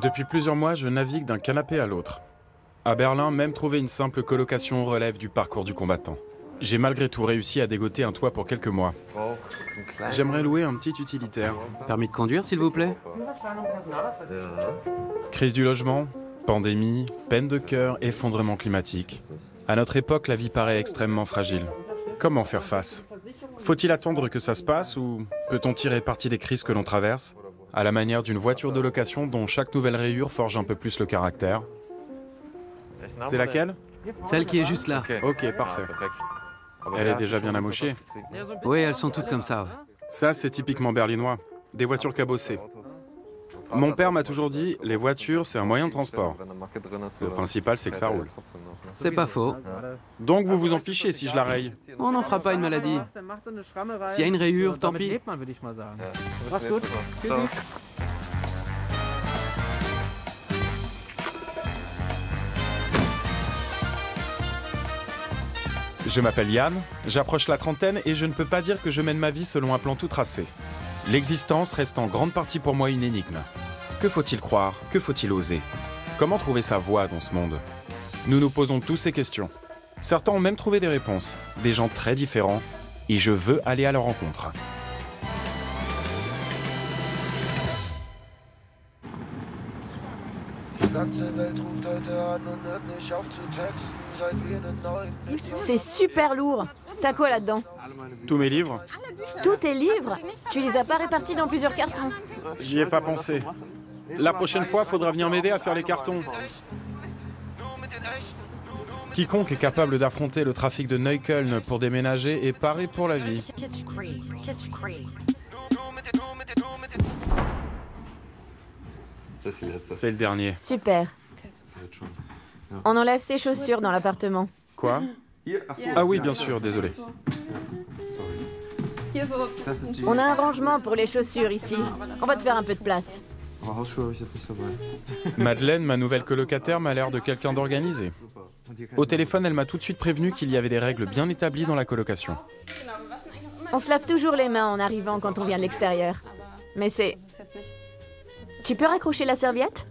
Depuis plusieurs mois, je navigue d'un canapé à l'autre. À Berlin, même trouver une simple colocation relève du parcours du combattant. J'ai malgré tout réussi à dégoter un toit pour quelques mois. J'aimerais louer un petit utilitaire. Permis de conduire, s'il vous plaît? Crise du logement, pandémie, peine de cœur, effondrement climatique. À notre époque, la vie paraît extrêmement fragile. Comment faire face? Faut-il attendre que ça se passe ou peut-on tirer parti des crises que l'on traverse, à la manière d'une voiture de location dont chaque nouvelle rayure forge un peu plus le caractère? C'est laquelle? Celle qui est juste là. Ok, parfait. Elle est déjà bien amochée. Oui, elles sont toutes comme ça. Ouais. Ça, c'est typiquement berlinois. Des voitures cabossées. Mon père m'a toujours dit, les voitures, c'est un moyen de transport. Le principal, c'est que ça roule. C'est pas faux. Donc vous vous en fichez si je la raye? On n'en fera pas une maladie. S'il y a une rayure, tant pis. Je m'appelle Yann, j'approche la trentaine et je ne peux pas dire que je mène ma vie selon un plan tout tracé. L'existence reste en grande partie pour moi une énigme. Que faut-il croire? Que faut-il oser? Comment trouver sa voie dans ce monde? Nous nous posons tous ces questions. Certains ont même trouvé des réponses, des gens très différents, et je veux aller à leur rencontre. C'est super lourd. T'as quoi là-dedans? Tous mes livres? Tous tes livres? Tu les as pas répartis dans plusieurs cartons? J'y ai pas pensé. La prochaine fois, faudra venir m'aider à faire les cartons. Quiconque est capable d'affronter le trafic de Neukölln pour déménager est paré pour la vie. C'est le dernier. Super. On enlève ses chaussures dans l'appartement. Quoi? Ah oui, bien sûr, désolé. On a un rangement pour les chaussures ici. On va te faire un peu de place. Madeleine, ma nouvelle colocataire, m'a l'air de quelqu'un d'organisé. Au téléphone, elle m'a tout de suite prévenu qu'il y avait des règles bien établies dans la colocation. On se lave toujours les mains en arrivant quand on vient de l'extérieur. Mais c'est... Tu peux raccrocher la serviette?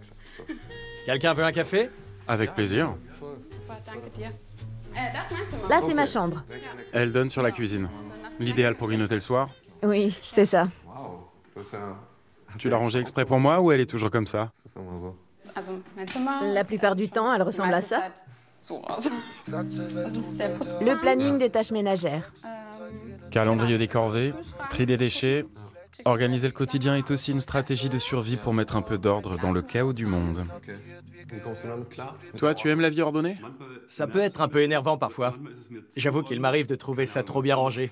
Quelqu'un veut un café? Avec plaisir. Là, c'est ma chambre. Elle donne sur la cuisine. L'idéal pour grignoter le soir. Oui, c'est ça. Tu l'as rangée exprès pour moi ou elle est toujours comme ça? La plupart du temps, elle ressemble à ça. Le planning des tâches ménagères. Calendrier des corvées, tri des déchets. Organiser le quotidien est aussi une stratégie de survie pour mettre un peu d'ordre dans le chaos du monde. Toi, tu aimes la vie ordonnée? Ça peut être un peu énervant parfois. J'avoue qu'il m'arrive de trouver ça trop bien rangé.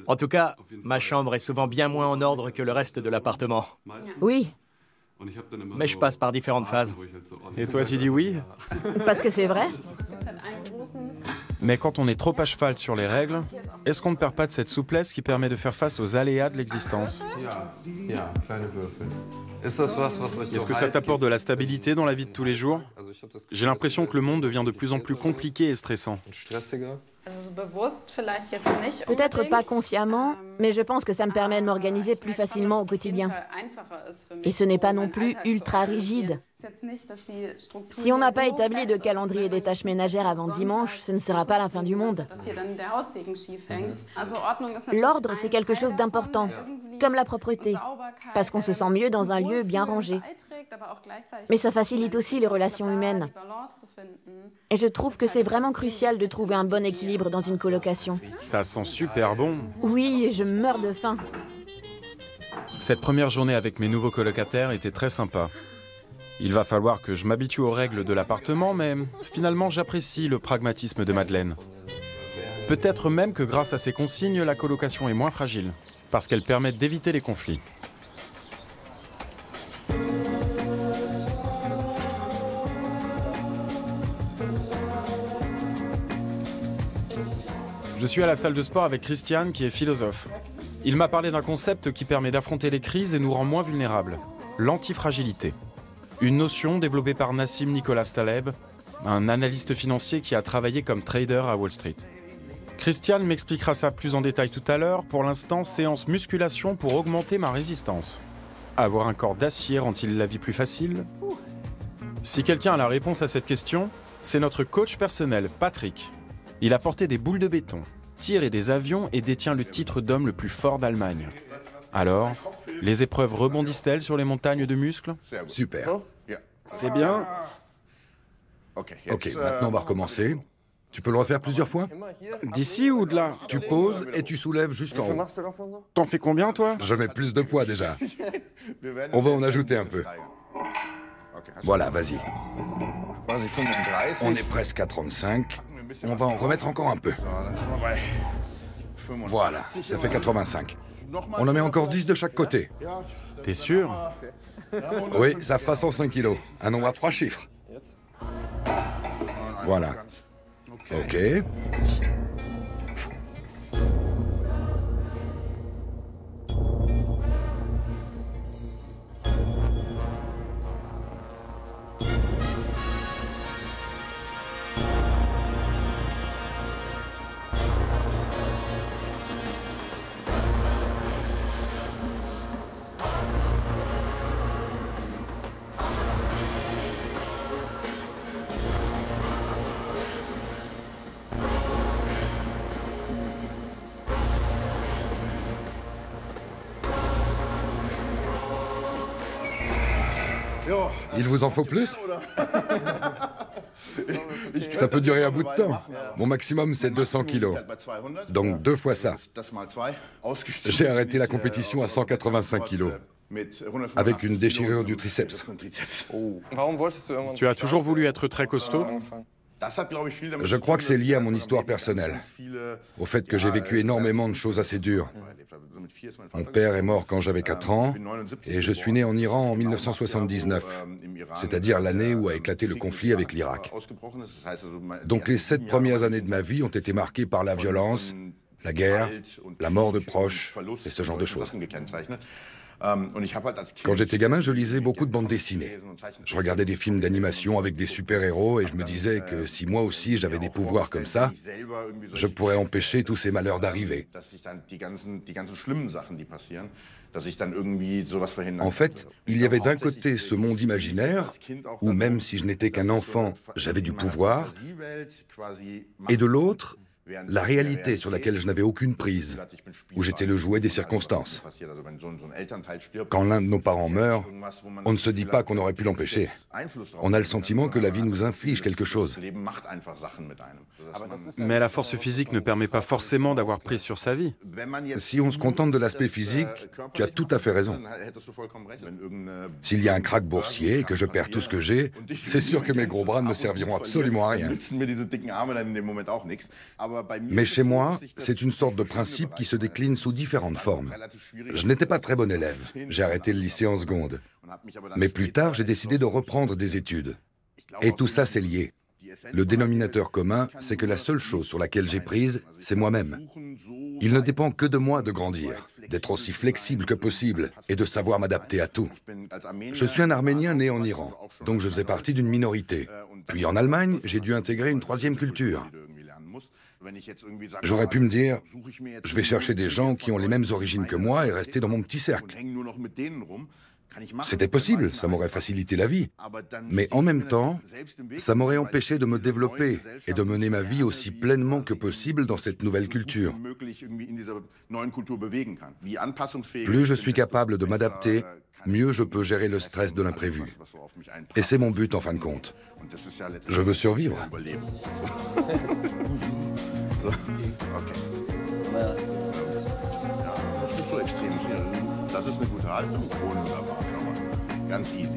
En tout cas, ma chambre est souvent bien moins en ordre que le reste de l'appartement. Oui, Mais je passe par différentes phases. Et toi, tu dis oui? parce que c'est vrai. Mais quand on est trop à cheval sur les règles, est-ce qu'on ne perd pas de cette souplesse qui permet de faire face aux aléas de l'existence? Est-ce que ça t'apporte de la stabilité dans la vie de tous les jours? J'ai l'impression que le monde devient de plus en plus compliqué et stressant. Peut-être pas consciemment, mais je pense que ça me permet de m'organiser plus facilement au quotidien. Et ce n'est pas non plus ultra rigide. Si on n'a pas établi de calendrier des tâches ménagères avant dimanche, ce ne sera pas la fin du monde. L'ordre, c'est quelque chose d'important, comme la propreté, parce qu'on se sent mieux dans un lieu bien rangé. Mais ça facilite aussi les relations humaines. Et je trouve que c'est vraiment crucial de trouver un bon équilibre dans une colocation. Ça sent super bon. Oui, et je meurs de faim. Cette première journée avec mes nouveaux colocataires était très sympa. Il va falloir que je m'habitue aux règles de l'appartement, mais finalement j'apprécie le pragmatisme de Madeleine. Peut-être même que grâce à ces consignes, la colocation est moins fragile, parce qu'elles permettent d'éviter les conflits. Je suis à la salle de sport avec Christian, qui est philosophe. Il m'a parlé d'un concept qui permet d'affronter les crises et nous rend moins vulnérables, l'antifragilité. Une notion développée par Nassim Nicholas Taleb, un analyste financier qui a travaillé comme trader à Wall Street. Christian m'expliquera ça plus en détail tout à l'heure. Pour l'instant, séance musculation pour augmenter ma résistance. Avoir un corps d'acier rend-il la vie plus facile? Si quelqu'un a la réponse à cette question, c'est notre coach personnel, Patrick. Il a porté des boules de béton, tiré des avions et détient le titre d'homme le plus fort d'Allemagne. Alors, les épreuves rebondissent-elles sur les montagnes de muscles? Super. C'est bien. Ok, maintenant on va recommencer. Tu peux le refaire plusieurs fois? D'ici ou de là? Tu poses et tu soulèves jusqu'en haut. T'en fais combien, toi? Je mets plus de poids déjà. On va en ajouter un peu. Voilà, vas-y. On est presque à 35. On va en remettre encore un peu. Voilà, ça fait 85. On en met encore 10 de chaque côté. T'es sûr? Oui, ça fera 105 kilos. Un nombre à 3 chiffres. Voilà. Ok. Il vous en faut plus? Ça peut durer un bout de temps. Mon maximum, c'est 200 kilos. Donc 2 fois ça. J'ai arrêté la compétition à 185 kilos, avec une déchirure du triceps. Tu as toujours voulu être très costaud? Je crois que c'est lié à mon histoire personnelle, au fait que j'ai vécu énormément de choses assez dures. Mon père est mort quand j'avais 4 ans, et je suis né en Iran en 1979, c'est-à-dire l'année où a éclaté le conflit avec l'Irak. Donc les 7 premières années de ma vie ont été marquées par la violence, la guerre, la mort de proches, et ce genre de choses. Quand j'étais gamin, je lisais beaucoup de bandes dessinées. Je regardais des films d'animation avec des super-héros et je me disais que si moi aussi j'avais des pouvoirs comme ça, je pourrais empêcher tous ces malheurs d'arriver. En fait, il y avait d'un côté ce monde imaginaire, où même si je n'étais qu'un enfant, j'avais du pouvoir, et de l'autre, la réalité sur laquelle je n'avais aucune prise, où j'étais le jouet des circonstances. Quand l'un de nos parents meurt, on ne se dit pas qu'on aurait pu l'empêcher. On a le sentiment que la vie nous inflige quelque chose. Mais la force physique ne permet pas forcément d'avoir prise sur sa vie. Si on se contente de l'aspect physique, tu as tout à fait raison. S'il y a un krach boursier et que je perds tout ce que j'ai, c'est sûr que mes gros bras ne me serviront absolument à rien. Mais chez moi, c'est une sorte de principe qui se décline sous différentes formes. Je n'étais pas très bon élève. J'ai arrêté le lycée en seconde. Mais plus tard, j'ai décidé de reprendre des études. Et tout ça, c'est lié. Le dénominateur commun, c'est que la seule chose sur laquelle j'ai prise, c'est moi-même. Il ne dépend que de moi de grandir, d'être aussi flexible que possible et de savoir m'adapter à tout. Je suis un Arménien né en Iran, donc je faisais partie d'une minorité. Puis en Allemagne, j'ai dû intégrer une troisième culture. J'aurais pu me dire, je vais chercher des gens qui ont les mêmes origines que moi et rester dans mon petit cercle. C'était possible, ça m'aurait facilité la vie. Mais en même temps, ça m'aurait empêché de me développer et de mener ma vie aussi pleinement que possible dans cette nouvelle culture. Plus je suis capable de m'adapter, mieux je peux gérer le stress de l'imprévu. Et c'est mon but en fin de compte. Je veux survivre. Das ist eine gute Haltung. Wunderbar, schau mal. Ganz easy.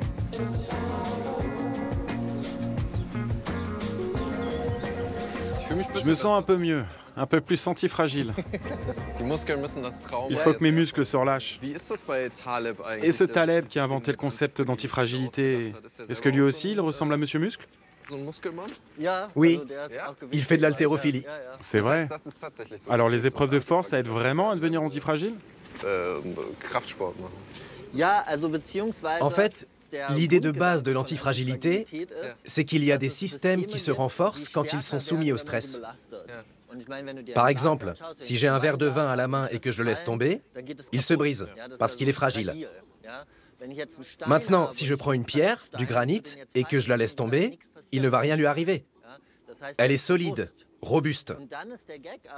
Je me sens un peu mieux, un peu plus antifragile. Il faut que mes muscles se relâchent. Et ce Taleb qui a inventé le concept d'antifragilité, est-ce que lui aussi il ressemble à Monsieur Muscle? Oui, il fait de l'haltérophilie. C'est vrai. Alors les épreuves de force, ça aide vraiment à devenir antifragile? En fait, l'idée de base de l'antifragilité, c'est qu'il y a des systèmes qui se renforcent quand ils sont soumis au stress. Par exemple, si j'ai un verre de vin à la main et que je le laisse tomber, il se brise parce qu'il est fragile. Maintenant, si je prends une pierre, du granit, et que je la laisse tomber, il ne va rien lui arriver. Elle est solide, robuste.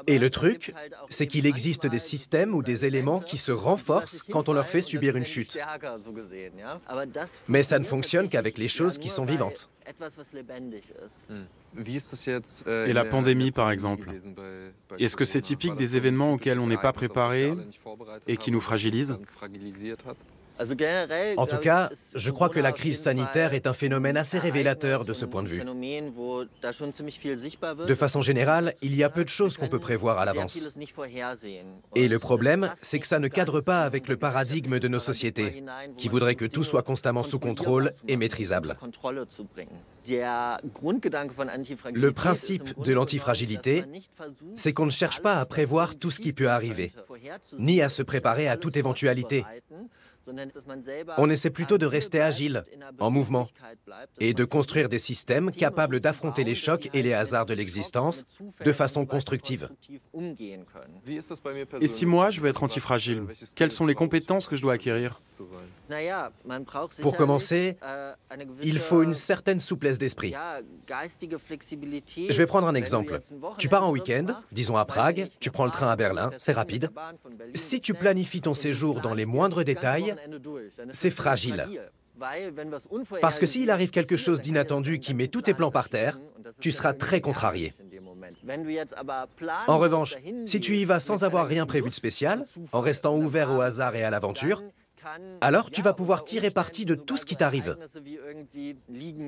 Et le truc, c'est qu'il existe des systèmes ou des éléments qui se renforcent quand on leur fait subir une chute. Mais ça ne fonctionne qu'avec les choses qui sont vivantes. Et la pandémie, par exemple. Est-ce que c'est typique des événements auxquels on n'est pas préparé et qui nous fragilisent ? En tout cas, je crois que la crise sanitaire est un phénomène assez révélateur de ce point de vue. De façon générale, il y a peu de choses qu'on peut prévoir à l'avance. Et le problème, c'est que ça ne cadre pas avec le paradigme de nos sociétés, qui voudrait que tout soit constamment sous contrôle et maîtrisable. Le principe de l'antifragilité, c'est qu'on ne cherche pas à prévoir tout ce qui peut arriver, ni à se préparer à toute éventualité. On essaie plutôt de rester agile, en mouvement, et de construire des systèmes capables d'affronter les chocs et les hasards de l'existence de façon constructive. Et si moi, je veux être antifragile, quelles sont les compétences que je dois acquérir ? Pour commencer, il faut une certaine souplesse d'esprit. Je vais prendre un exemple. Tu pars en week-end, disons à Prague, tu prends le train à Berlin, c'est rapide. Si tu planifies ton séjour dans les moindres détails, c'est fragile. Parce que s'il arrive quelque chose d'inattendu qui met tous tes plans par terre, tu seras très contrarié. En revanche, si tu y vas sans avoir rien prévu de spécial, en restant ouvert au hasard et à l'aventure, alors tu vas pouvoir tirer parti de tout ce qui t'arrive.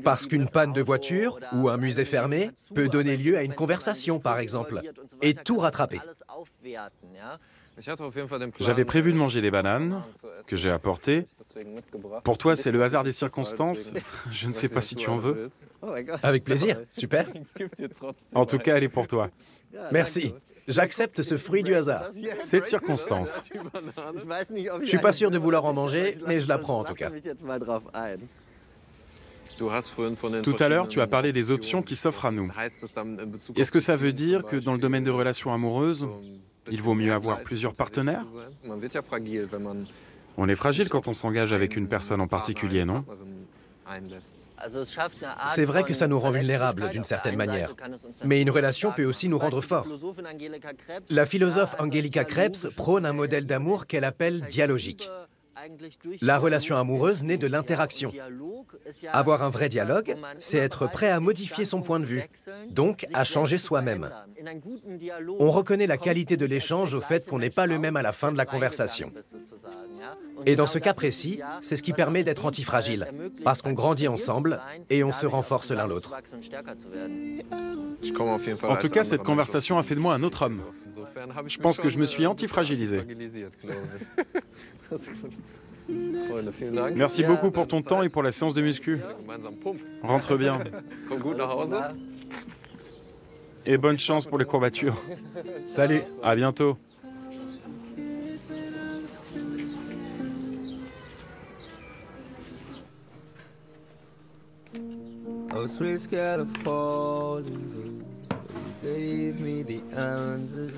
Parce qu'une panne de voiture ou un musée fermé peut donner lieu à une conversation, par exemple, et tout rattraper. J'avais prévu de manger des bananes, que j'ai apportées. Pour toi, c'est le hasard des circonstances. Je ne sais pas si tu en veux. Avec plaisir, super. En tout cas, elle est pour toi. Merci. J'accepte ce fruit du hasard. C'est de circonstance. Je suis pas sûr de vouloir en manger, mais je la prends en tout cas. Tout à l'heure, tu as parlé des options qui s'offrent à nous. Est-ce que ça veut dire que dans le domaine des relations amoureuses, il vaut mieux avoir plusieurs partenaires ? On est fragile quand on s'engage avec une personne en particulier, non ? C'est vrai que ça nous rend vulnérables d'une certaine manière, mais une relation peut aussi nous rendre forts. La philosophe Angelika Krebs prône un modèle d'amour qu'elle appelle dialogique. La relation amoureuse naît de l'interaction. Avoir un vrai dialogue, c'est être prêt à modifier son point de vue, donc à changer soi-même. On reconnaît la qualité de l'échange au fait qu'on n'est pas le même à la fin de la conversation. Et dans ce cas précis, c'est ce qui permet d'être antifragile, parce qu'on grandit ensemble et on se renforce l'un l'autre. En tout cas, cette conversation a fait de moi un autre homme. Je pense que je me suis antifragilisé. Merci beaucoup pour ton temps et pour la séance de muscu. Rentre bien. Et bonne chance pour les courbatures. Salut. À bientôt.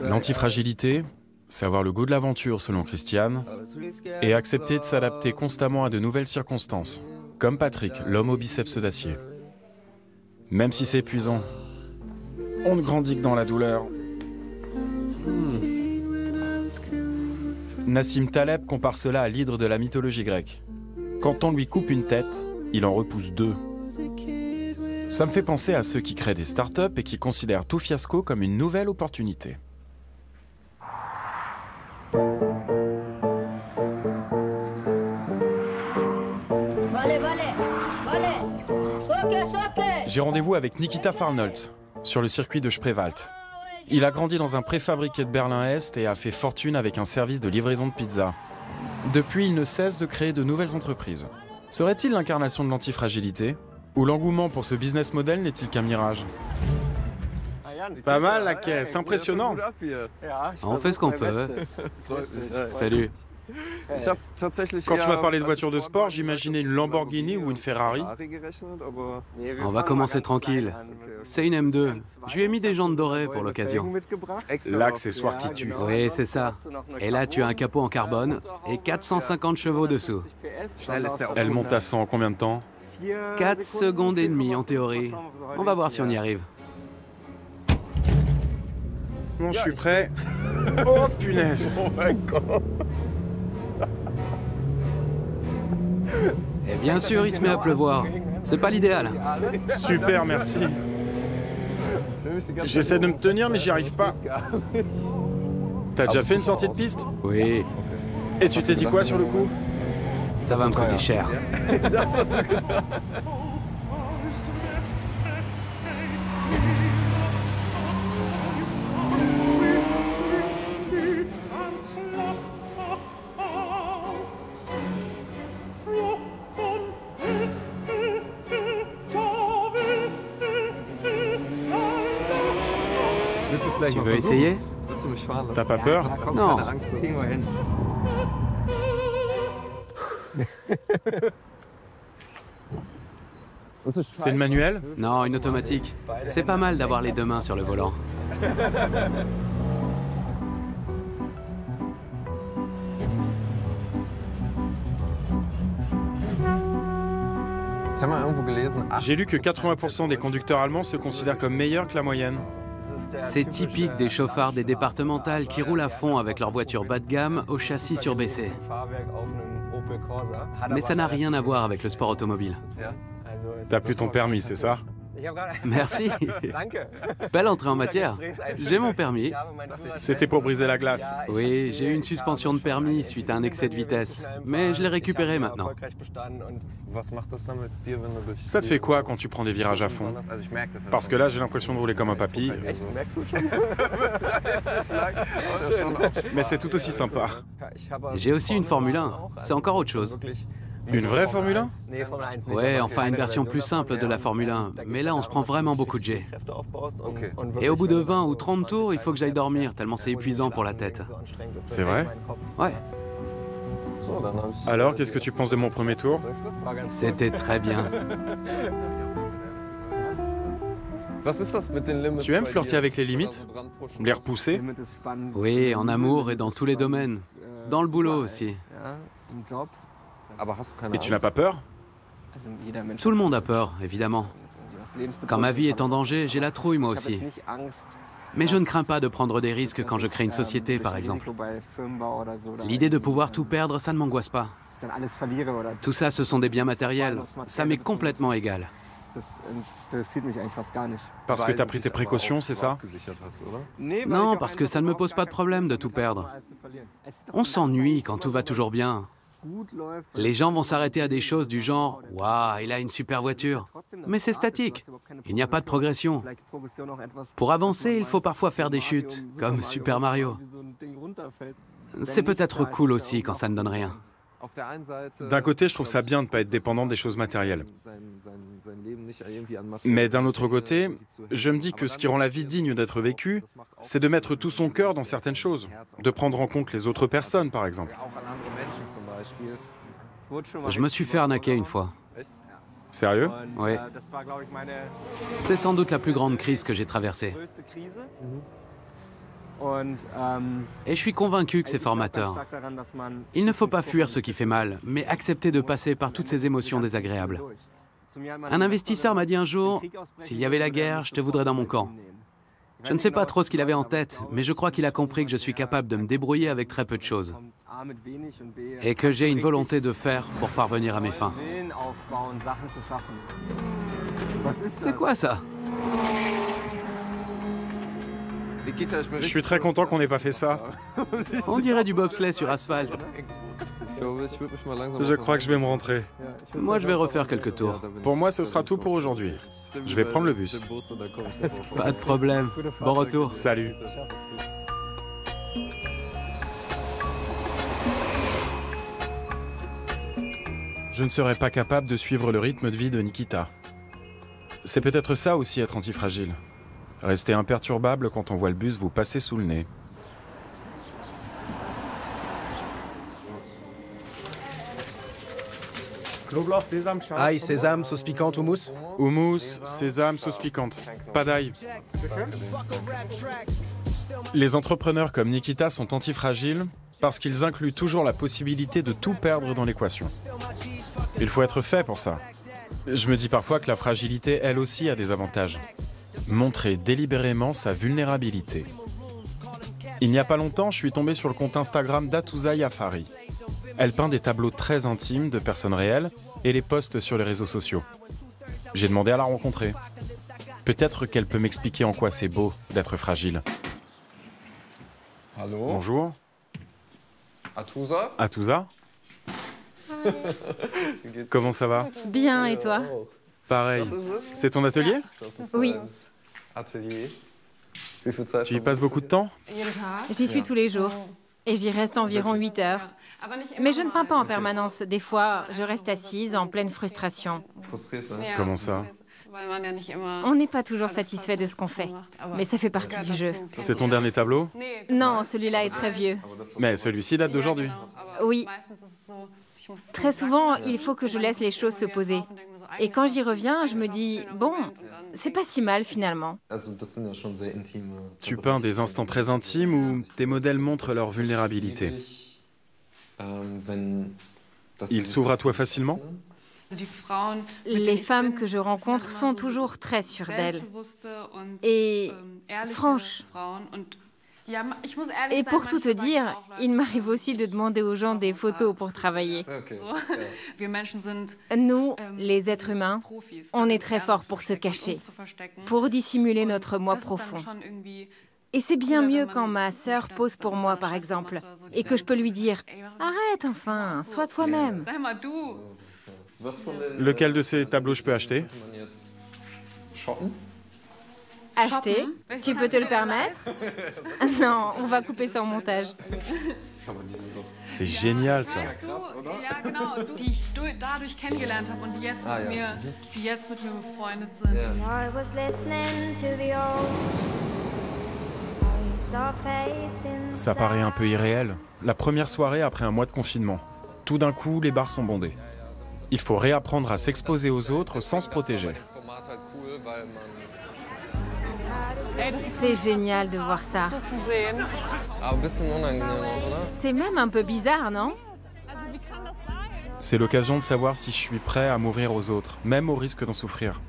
L'antifragilité, c'est avoir le goût de l'aventure selon Christiane et accepter de s'adapter constamment à de nouvelles circonstances, comme Patrick, l'homme au biceps d'acier. Même si c'est épuisant, on ne grandit que dans la douleur. Nassim Taleb compare cela à l'hydre de la mythologie grecque. Quand on lui coupe une tête, il en repousse deux. Ça me fait penser à ceux qui créent des startups et qui considèrent tout fiasco comme une nouvelle opportunité. J'ai rendez-vous avec Nikita Farnoltz sur le circuit de Spreewald. Il a grandi dans un préfabriqué de Berlin-Est et a fait fortune avec un service de livraison de pizza. Depuis, il ne cesse de créer de nouvelles entreprises. Serait-il l'incarnation de l'antifragilité ? Ou l'engouement pour ce business model n'est-il qu'un mirage ? Pas mal la caisse, impressionnant. On fait ce qu'on peut. Salut. Quand tu m'as parlé de voiture de sport, j'imaginais une Lamborghini ou une Ferrari. On va commencer tranquille. C'est une M2. Je lui ai mis des jantes dorées pour l'occasion. L'accessoire qui tue. Oui, c'est ça. Et là, tu as un capot en carbone et 450 chevaux dessous. Elle monte à 100 en combien de temps? 4 secondes et demie en théorie. On va voir si on y arrive. Bon, je suis prêt. Oh, punaise. Et bien sûr, il se met à pleuvoir. C'est pas l'idéal. Super, merci. J'essaie de me tenir, mais j'y arrive pas. T'as déjà fait une sortie de piste? Oui, Et tu t'es dit quoi sur le coup? ça va me coûter cher. Tu veux essayer? T'as pas peur? Non. C'est une manuelle? Non, une automatique. C'est pas mal d'avoir les deux mains sur le volant. J'ai lu que 80% des conducteurs allemands se considèrent comme meilleurs que la moyenne. C'est typique des chauffards des départementales qui roulent à fond avec leur voiture bas de gamme au châssis surbaissé. Mais ça n'a rien à voir avec le sport automobile. T'as plus ton permis, c'est ça? Merci. Belle entrée en matière. J'ai mon permis. C'était pour briser la glace. Oui, j'ai eu une suspension de permis suite à un excès de vitesse. Mais je l'ai récupéré maintenant. Ça te fait quoi quand tu prends des virages à fond? Parce que là, j'ai l'impression de rouler comme un papy. Mais c'est tout aussi sympa. J'ai aussi une Formule 1. C'est encore autre chose. Une vraie Formule 1? Ouais, enfin une version plus simple de la Formule 1. Mais là, on se prend vraiment beaucoup de jet. Et au bout de 20 ou 30 tours, il faut que j'aille dormir, tellement c'est épuisant pour la tête. C'est vrai? Ouais, Alors, qu'est-ce que tu penses de mon premier tour? c'était très bien. Tu aimes flirter avec les limites? Les repousser? Oui, en amour et dans tous les domaines. Dans le boulot aussi. Et tu n'as pas peur? Tout le monde a peur, évidemment. Quand ma vie est en danger, j'ai la trouille moi aussi. Mais je ne crains pas de prendre des risques quand je crée une société, par exemple. L'idée de pouvoir tout perdre, ça ne m'angoisse pas. Tout ça, ce sont des biens matériels. Ça m'est complètement égal. Parce que t'as pris tes précautions, c'est ça? Non, parce que ça ne me pose pas de problème de tout perdre. On s'ennuie quand tout va toujours bien. Les gens vont s'arrêter à des choses du genre « Waouh, il a une super voiture ». Mais c'est statique. Il n'y a pas de progression. Pour avancer, il faut parfois faire des chutes, comme Super Mario. C'est peut-être cool aussi quand ça ne donne rien. D'un côté, je trouve ça bien de ne pas être dépendant des choses matérielles. Mais d'un autre côté, je me dis que ce qui rend la vie digne d'être vécue, c'est de mettre tout son cœur dans certaines choses, de prendre en compte les autres personnes, par exemple. Je me suis fait arnaquer une fois. Sérieux? Oui. C'est sans doute la plus grande crise que j'ai traversée. Et je suis convaincu que c'est formateur. Il ne faut pas fuir ce qui fait mal, mais accepter de passer par toutes ces émotions désagréables. Un investisseur m'a dit un jour, « S'il y avait la guerre, je te voudrais dans mon camp ». Je ne sais pas trop ce qu'il avait en tête, mais je crois qu'il a compris que je suis capable de me débrouiller avec très peu de choses. Et que j'ai une volonté de faire pour parvenir à mes fins. C'est quoi ça? Je suis très content qu'on n'ait pas fait ça. On dirait du bobsleigh sur asphalte. Je crois que je vais me rentrer. Moi, je vais refaire quelques tours. Pour moi, ce sera tout pour aujourd'hui. Je vais prendre le bus. Pas de problème. Bon retour. Salut. Je ne serais pas capable de suivre le rythme de vie de Nikita. C'est peut-être ça aussi être antifragile. Rester imperturbable quand on voit le bus vous passer sous le nez. Ail, sésame, sauce piquante, houmous? Houmous, sésame, sauce piquante. Pas d'ail. Les entrepreneurs comme Nikita sont antifragiles parce qu'ils incluent toujours la possibilité de tout perdre dans l'équation. Il faut être fait pour ça. Je me dis parfois que la fragilité, elle aussi, a des avantages. Montrer délibérément sa vulnérabilité. Il n'y a pas longtemps, je suis tombé sur le compte Instagram d'Atouza Yafari. Elle peint des tableaux très intimes de personnes réelles et les poste sur les réseaux sociaux. J'ai demandé à la rencontrer. Peut-être qu'elle peut m'expliquer en quoi c'est beau d'être fragile. Allô? Bonjour. Atouza? Atouza? Comment ça va? Bien, et toi? Pareil. C'est ton atelier? Oui. Atelier. Tu y passes beaucoup de temps? J'y suis tous les jours. Et j'y reste environ 8 heures. Mais je ne peins pas en permanence. Des fois, je reste assise en pleine frustration. Comment ça? On n'est pas toujours satisfait de ce qu'on fait. Mais ça fait partie du jeu. C'est ton dernier tableau? Non, celui-là est très vieux. Mais celui-ci date d'aujourd'hui. Oui. Très souvent, il faut que je laisse les choses se poser. Et quand j'y reviens, je me dis, bon, c'est pas si mal finalement. Tu peins des instants très intimes où tes modèles montrent leur vulnérabilité. Ils s'ouvrent à toi facilement? Les femmes que je rencontre sont toujours très sûres d'elles. Et franches. Et pour tout te dire, il m'arrive aussi de demander aux gens des photos pour travailler. Nous, les êtres humains, on est très forts pour se cacher, pour dissimuler notre moi profond. Et c'est bien mieux quand ma sœur pose pour moi, par exemple, et que je peux lui dire « Arrête enfin, sois toi-même ». Lequel de ces tableaux je peux acheter? Acheter? Tu peux te le permettre? Non, on va couper ça au montage. C'est génial ça. Ça paraît un peu irréel. La première soirée après un mois de confinement. Tout d'un coup, les bars sont bondés. Il faut réapprendre à s'exposer aux autres sans se protéger. C'est génial de voir ça. C'est même un peu bizarre, non? C'est l'occasion de savoir si je suis prêt à m'ouvrir aux autres, même au risque d'en souffrir.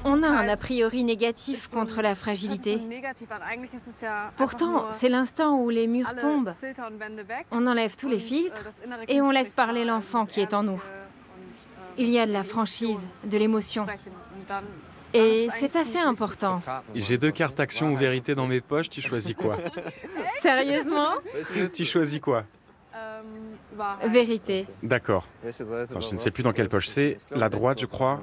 On a un a priori négatif contre la fragilité. Pourtant, c'est l'instant où les murs tombent. On enlève tous les filtres et on laisse parler l'enfant qui est en nous. Il y a de la franchise, de l'émotion. Et c'est assez important. J'ai 2 cartes action ou vérité dans mes poches, tu choisis quoi? Sérieusement? Tu choisis quoi? Vérité. D'accord. Enfin, je ne sais plus dans quelle poche c'est. La droite, je crois.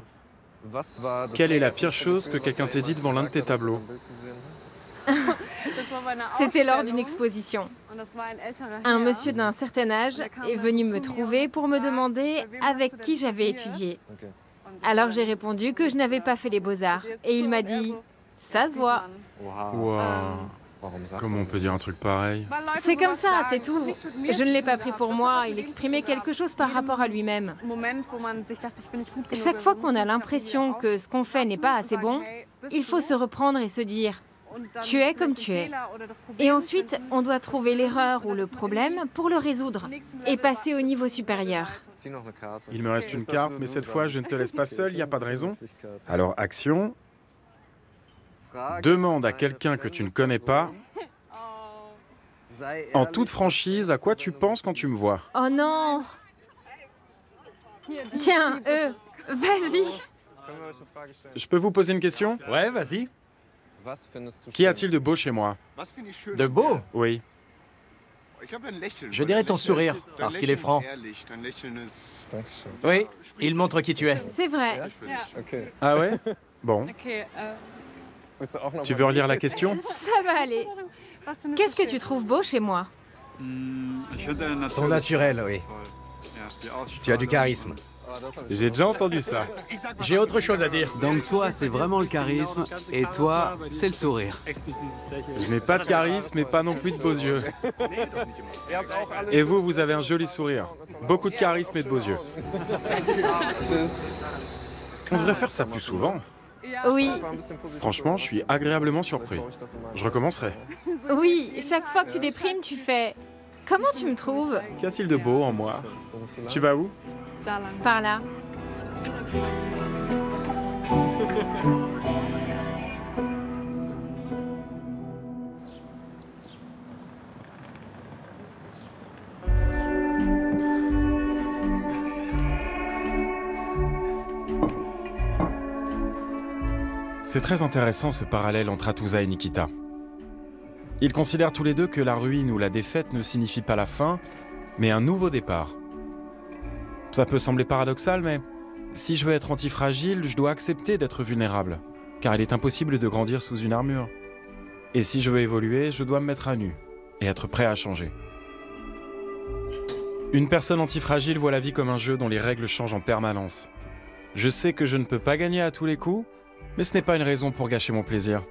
Quelle est la pire chose que quelqu'un t'ait dit devant l'un de tes tableaux? C'était lors d'une exposition. Un monsieur d'un certain âge est venu me trouver pour me demander avec qui j'avais étudié. Alors j'ai répondu que je n'avais pas fait les beaux-arts. Et il m'a dit « ça se voit ». Wow. Comment on peut dire un truc pareil? C'est comme ça, c'est tout. Je ne l'ai pas pris pour moi, il exprimait quelque chose par rapport à lui-même. Chaque fois qu'on a l'impression que ce qu'on fait n'est pas assez bon, il faut se reprendre et se dire « tu es comme tu es ». Et ensuite, on doit trouver l'erreur ou le problème pour le résoudre et passer au niveau supérieur. Il me reste une carte, mais cette fois, je ne te laisse pas seul, il n'y a pas de raison. Alors, action. Demande à quelqu'un que tu ne connais pas, en toute franchise, à quoi tu penses quand tu me vois. Oh non! Tiens, vas-y. Je peux vous poser une question? Ouais, vas-y. Qu'y a-t-il de beau chez moi? De beau? Oui. Je dirais ton sourire, parce qu'il est franc. Oui, il montre qui tu es. C'est vrai. Ah ouais? Bon. Tu veux relire la question? Ça va aller. Qu'est-ce que tu trouves beau chez moi? Ton naturel, oui. Tu as du charisme. J'ai déjà entendu ça. J'ai autre chose à dire. Donc toi, c'est vraiment le charisme, et toi, c'est le sourire. Je n'ai pas de charisme et pas non plus de beaux yeux. Et vous, vous avez un joli sourire. Beaucoup de charisme et de beaux yeux. On devrait faire ça plus souvent. Oui, Franchement, je suis agréablement surpris. Je recommencerai. oui, chaque fois que tu déprimes, tu fais « Comment tu me trouves ?» Qu'y a-t-il de beau en moi? Tu vas où? Par là. C'est très intéressant ce parallèle entre Hattusa et Nikita. Ils considèrent tous les deux que la ruine ou la défaite ne signifie pas la fin, mais un nouveau départ. Ça peut sembler paradoxal, mais si je veux être antifragile, je dois accepter d'être vulnérable, car il est impossible de grandir sous une armure. Et si je veux évoluer, je dois me mettre à nu et être prêt à changer. Une personne antifragile voit la vie comme un jeu dont les règles changent en permanence. Je sais que je ne peux pas gagner à tous les coups, mais ce n'est pas une raison pour gâcher mon plaisir.